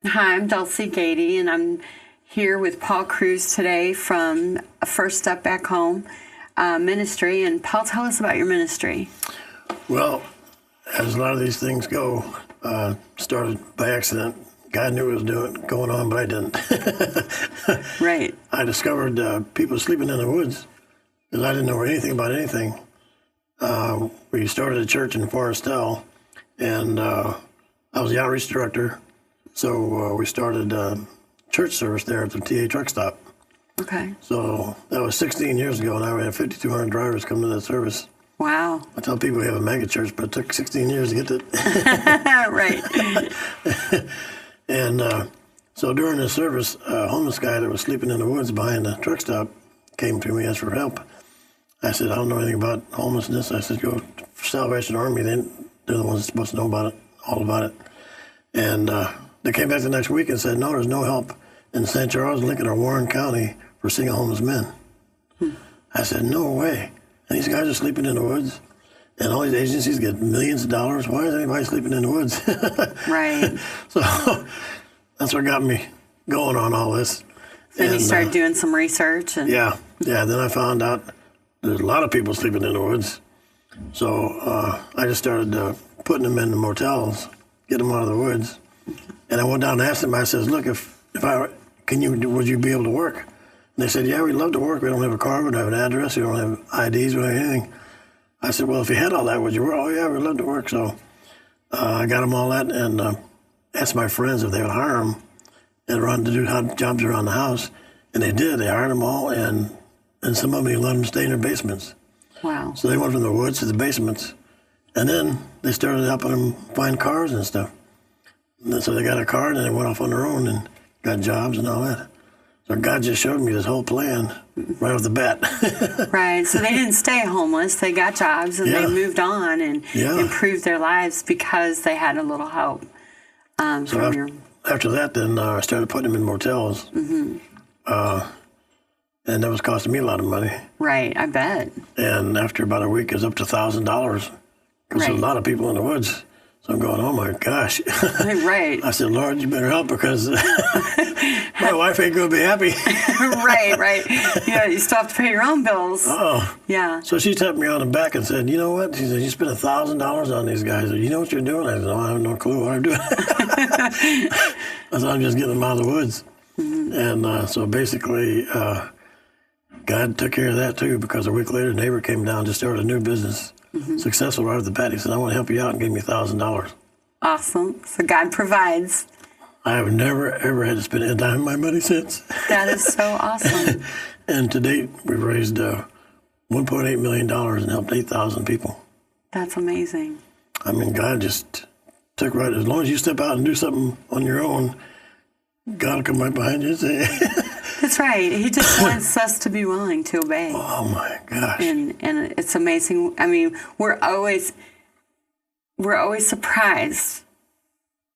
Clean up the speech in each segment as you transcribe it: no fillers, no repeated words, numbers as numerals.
Hi, I'm Dulce Gady, and I'm here with Paul Kruse today from First Step Back Home Ministry. And Paul, tell us about your ministry. Well, as a lot of these things go, started by accident. God knew what was going on, but I didn't. Right. I discovered people sleeping in the woods because I didn't know anything about anything. We started a church in Forrestal, and I was the outreach director. So we started church service there at the TA truck stop. Okay. So that was 16 years ago. Now we have 5,200 drivers come to that service. Wow. I tell people we have a mega church, but it took 16 years to get to Right. And so during the service, a homeless guy that was sleeping in the woods behind the truck stop came to me, asked for help. I said, I don't know anything about homelessness. I said, go to Salvation Army. They're the ones supposed to know about it, all about it. And they came back the next week and said, no, there's no help in St. Charles, Lincoln, or Warren County for single homeless men. I said, no way. And these guys are sleeping in the woods, and all these agencies get millions of dollars. Why is anybody sleeping in the woods? Right. So that's what got me going on all this. Then you started doing some research. And Yeah. Then I found out there's a lot of people sleeping in the woods. So I just started putting them in the motels, get them out of the woods. And I went down and asked them, I said, look, would you be able to work? And they said, yeah, we'd love to work. We don't have a car, we don't have an address, we don't have IDs, we don't have anything. I said, well, if you had all that, would you work? Oh, yeah, we'd love to work. So I got them all that and asked my friends if they would hire them and run to do jobs around the house. And they did. They hired them all, and some of them, they let them stay in their basements. Wow. So they went from the woods to the basements. And then they started helping them find cars and stuff. And so they got a car, and then they went off on their own and got jobs and all that. So God just showed me this whole plan right off the bat. Right. So they didn't stay homeless. They got jobs, and they moved on and improved their lives because they had a little help After that, then I started putting them in motels. Mm-hmm. And that was costing me a lot of money. Right, I bet. And after about a week, it was up to $1,000 because there's a lot of people in the woods. So I'm going, oh my gosh. Right. I said, Lord, you better help because my wife ain't going to be happy. Right. Yeah, you still have to pay your own bills. Oh. Yeah. So she tapped me on the back and said, you know what? She said, you spent $1,000 on these guys. You know what you're doing? I said, no, I have no clue what I'm doing. I said, I'm just getting them out of the woods. Mm-hmm. And so basically, God took care of that too, because a week later, a neighbor came down to start a new business. Mm-hmm. Successful right off the bat. He said, I want to help you out, and gave me $1,000. Awesome. So God provides. I have never, ever had to spend a dime of my money since. That is so awesome. And to date, we've raised $1.8 million and helped 8,000 people. That's amazing. I mean, God just took right. As long as you step out and do something on your own, God will come right behind you and say, That's right. He just wants us to be willing to obey. oh my gosh. And it's amazing. I mean, we're always surprised,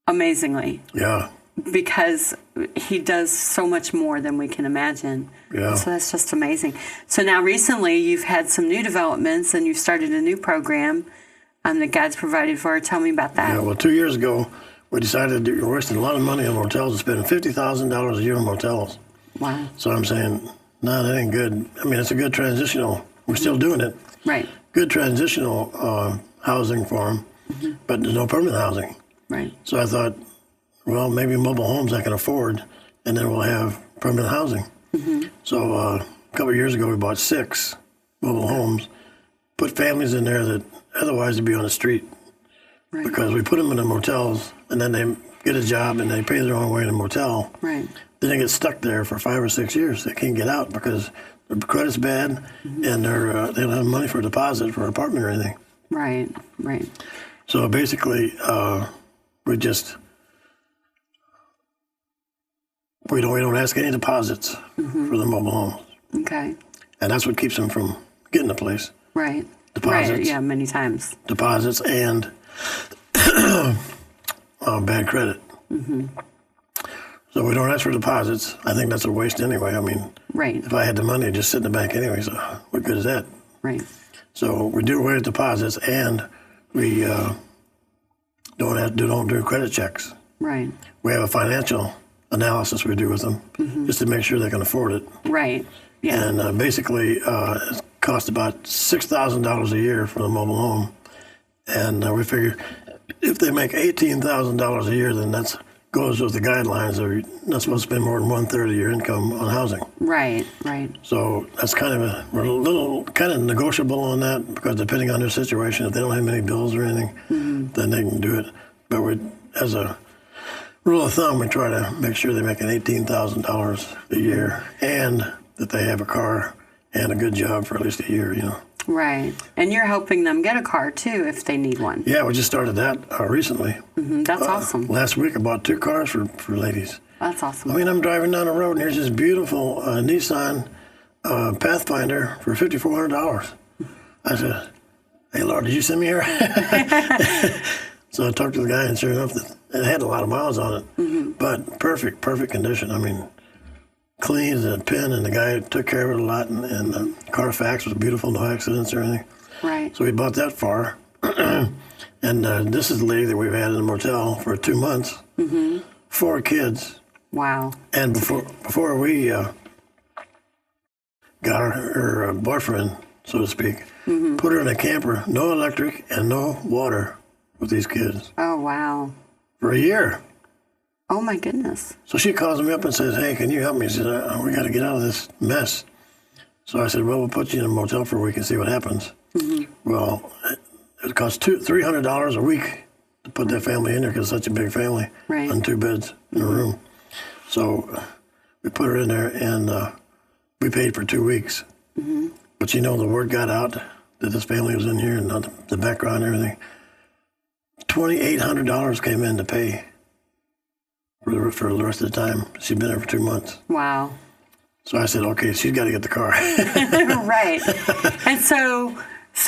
amazingly. Yeah. Because he does so much more than we can imagine. Yeah. So that's just amazing. So now recently you've had some new developments and you've started a new program that God's provided for. Tell me about that. Yeah, well, 2 years ago, we decided we're wasting a lot of money on motels and spending $50,000 a year on motels. Wow. So I'm saying, no, that ain't good. I mean, it's a good transitional. We're still doing it. Right. Good transitional housing for them, but there's no permanent housing. Right. So I thought, well, maybe mobile homes I can afford, and then we'll have permanent housing. Mm-hmm. So a couple of years ago, we bought 6 mobile homes, put families in there that otherwise would be on the street. Right. Because we put them in the motels, and then they get a job, and they pay their own way in a motel. Right. Then they get stuck there for 5 or 6 years. They can't get out because their credit's bad, and they don't have money for a deposit for an apartment or anything. Right. So basically, we don't ask any deposits for the mobile homes. Okay. And that's what keeps them from getting a place. Right. Deposits. Right. Yeah, many times. Deposits and bad credit. Mm-hmm. So we don't ask for deposits. I think that's a waste anyway. I mean, right. If I had the money, I'd just sit in the bank anyway. So what good is that? Right. So we do away with deposits, and we don't do credit checks. Right. We have a financial analysis we do with them just to make sure they can afford it. Right. Yeah. And basically, it costs about $6,000 a year for the mobile home. And we figure if they make $18,000 a year, then that's goes with the guidelines. They're not supposed to spend more than 1/3 of your income on housing. Right. Right. So that's we're a little kind of negotiable on that, because depending on their situation, if they don't have many bills or anything, then they can do it. But as a rule of thumb, we try to make sure they're making $18,000 a year, and that they have a car and a good job for at least a year, Right. And you're helping them get a car, too, if they need one. Yeah, we just started that recently. That's awesome. Last week, I bought 2 cars for ladies. That's awesome. I mean, I'm driving down the road, and here's this beautiful Nissan Pathfinder for $5,400. I said, hey, Lord, did you send me here? So I talked to the guy, and sure enough, it had a lot of miles on it, but perfect condition. I mean, clean as a pin, and the guy took care of it a lot, and the Carfax was beautiful, no accidents or anything. Right. So we bought that far. And this is the lady that we've had in the motel for 2 months, 4 kids. Wow. And before we got her boyfriend, so to speak, put her in a camper, no electric and no water with these kids. Oh, wow. For a year. Oh, my goodness. So she calls me up and says, hey, can you help me? She said, we got to get out of this mess. So I said, well, we'll put you in a motel for a week and see what happens. Well, it costs $300 a week to put that family in there, because it's such a big family, right, on 2 beds in a room. So we put her in there, and we paid for 2 weeks. But the word got out that this family was in here, and the background and everything. $2,800 came in to pay for the rest of the time. She'd been there for 2 months. Wow. So I said, okay, she's got to get the car. Right. And so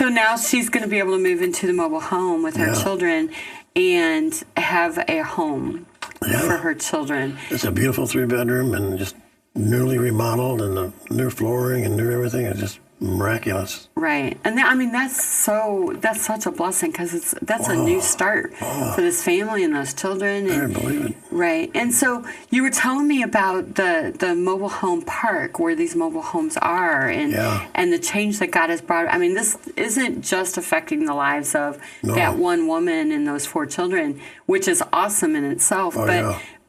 now she's going to be able to move into the mobile home with her children and have a home for her children. It's a beautiful 3-bedroom, and just newly remodeled, and the new flooring and new everything. It's just miraculous. Right. And that's such a blessing, because that's a new start for this family and those children. I can't believe it. Right. And so you were telling me about the mobile home park where these mobile homes are, and the change that God has brought. I mean, this isn't just affecting the lives of that one woman and those 4 children, which is awesome in itself.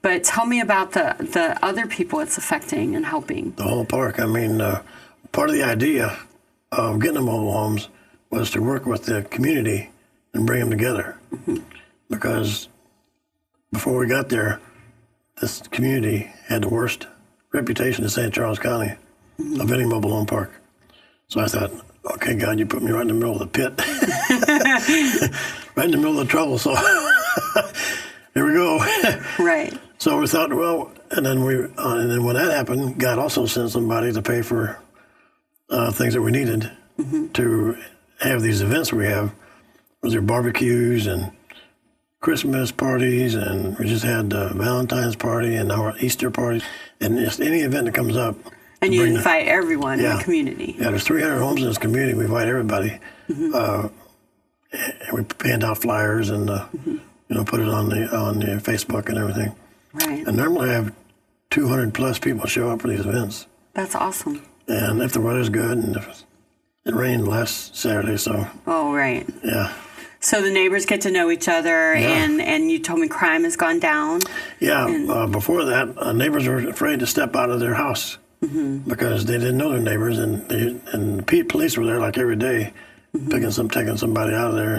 But tell me about the other people it's affecting and helping. The whole park. I mean, part of the idea of getting the mobile homes was to work with the community and bring them together. Because before we got there, this community had the worst reputation in St. Charles County of any mobile home park. So I thought, okay, God, you put me right in the middle of the pit. Right in the middle of the trouble. So here we go. Right. So we thought, well, and then when that happened, God also sent somebody to pay for things that we needed to have these events we have. Was there barbecues and Christmas parties, and we just had Valentine's party and our Easter party, and just any event that comes up. And you invite everyone in the community. Yeah, there's 300 homes in this community. We invite everybody. And we hand out flyers and put it on the Facebook and everything. Right. And normally I have 200 plus people show up for these events. That's awesome. And if the weather's good, and if it rained last Saturday, so. Oh, right. Yeah. So the neighbors get to know each other, and you told me crime has gone down. Yeah. Before that, neighbors were afraid to step out of their house because they didn't know their neighbors, and the police were there like every day, taking somebody out of there,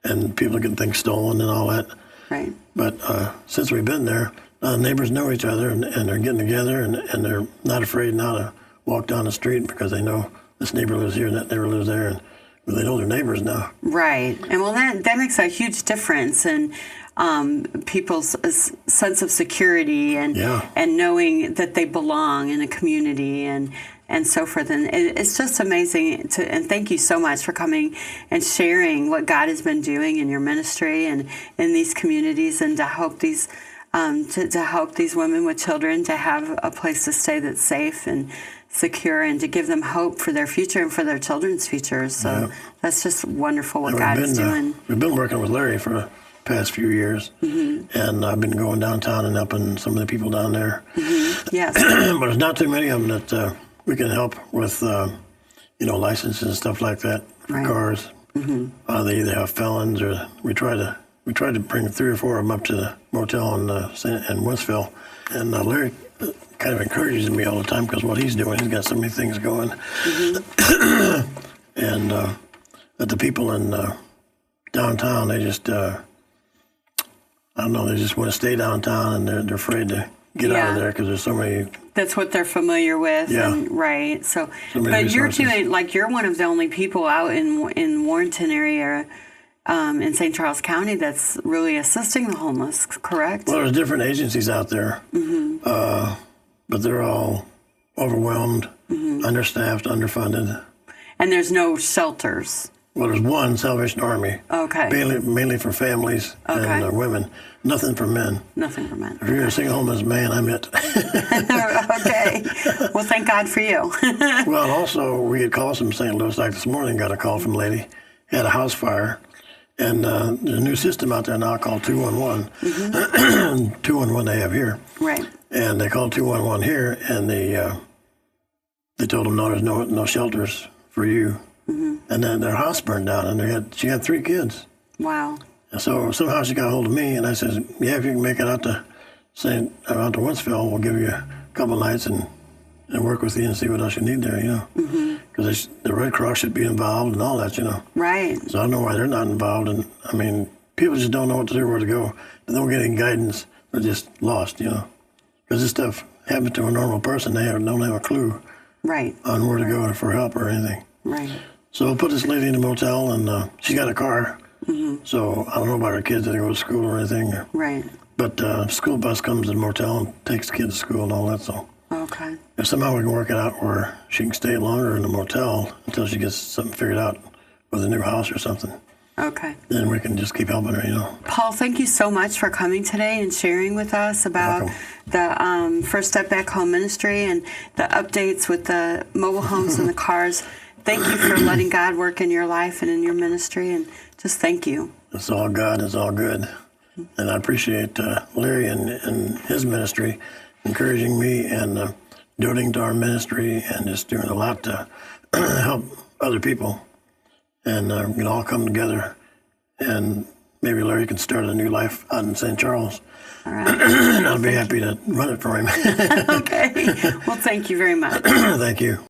and people getting things stolen and all that. Right. But since we've been there, neighbors know each other, and they're getting together, and they're not afraid now to walk down the street because they know this neighbor lives here and that neighbor lives there, and they know their neighbors now. Right. And well, that makes a huge difference in people's sense of security and knowing that they belong in a community and so forth. And it's just amazing and thank you so much for coming and sharing what God has been doing in your ministry and in these communities, and to help these to help these women with children to have a place to stay that's safe and secure, and to give them hope for their future and for their children's futures. So that's just wonderful what God is doing. We've been working with Larry for the past few years. And I've been going downtown and helping some of the people down there. Yes. But there's not too many of them that we can help with, licenses and stuff like that for cars. They either have felons or we try to bring 3 or 4 of them up to the motel in Wentzville. And Larry kind of encourages me all the time because what he's doing, he's got so many things going. And but the people in downtown, they just, I don't know, they just want to stay downtown and they're afraid to get out of there because there's so many. That's what they're familiar with. Yeah. And, right. So but you're doing, you're one of the only people out in Warrenton area in St. Charles County that's really assisting the homeless, correct? Well, there's different agencies out there, but they're all overwhelmed, understaffed, underfunded. And there's no shelters. Well, there's one, Salvation Army. Okay. Mainly for families and women. Nothing for men. Nothing for men. If you're a single homeless man, I'm it. Okay. Well, thank God for you. Well, also, we get calls from St. Louis. Like this morning, got a call from a lady, had a house fire. And there's a new system out there now called 211. 211 they have here. Right. And they called 211 here, and they told them, no, there's no shelters for you. And then their house burned down, and she had 3 kids. Wow. And so somehow she got a hold of me, and I said, yeah, if you can make it out to Wentzville, we'll give you a couple nights and work with you and see what else you need there, Because the Red Cross should be involved and all that, Right. So I don't know why they're not involved. And, I mean, people just don't know what to do, where to go. They don't get any guidance. They're just lost, Because this stuff happens to a normal person. They don't have a clue on where to go for help or anything. Right. So I put this lady in a motel, and she's got a car. So I don't know about her kids that go to school or anything. Right. But school bus comes to the motel and takes the kids to school and all that. So okay. If somehow we can work it out where she can stay longer in the motel until she gets something figured out with a new house or something. Okay. Then we can just keep helping her, Paul, thank you so much for coming today and sharing with us about the First Step Back Home ministry and the updates with the mobile homes and the cars. Thank you for letting God work in your life and in your ministry, and just thank you. It's all God. It's all good. And I appreciate Larry and his ministry encouraging me and donating to our ministry and just doing a lot to help other people. And we can all come together, and maybe Larry can start a new life out in St. Charles. All right. And I'll be happy to run it for him. Okay. Well, thank you very much. Thank you.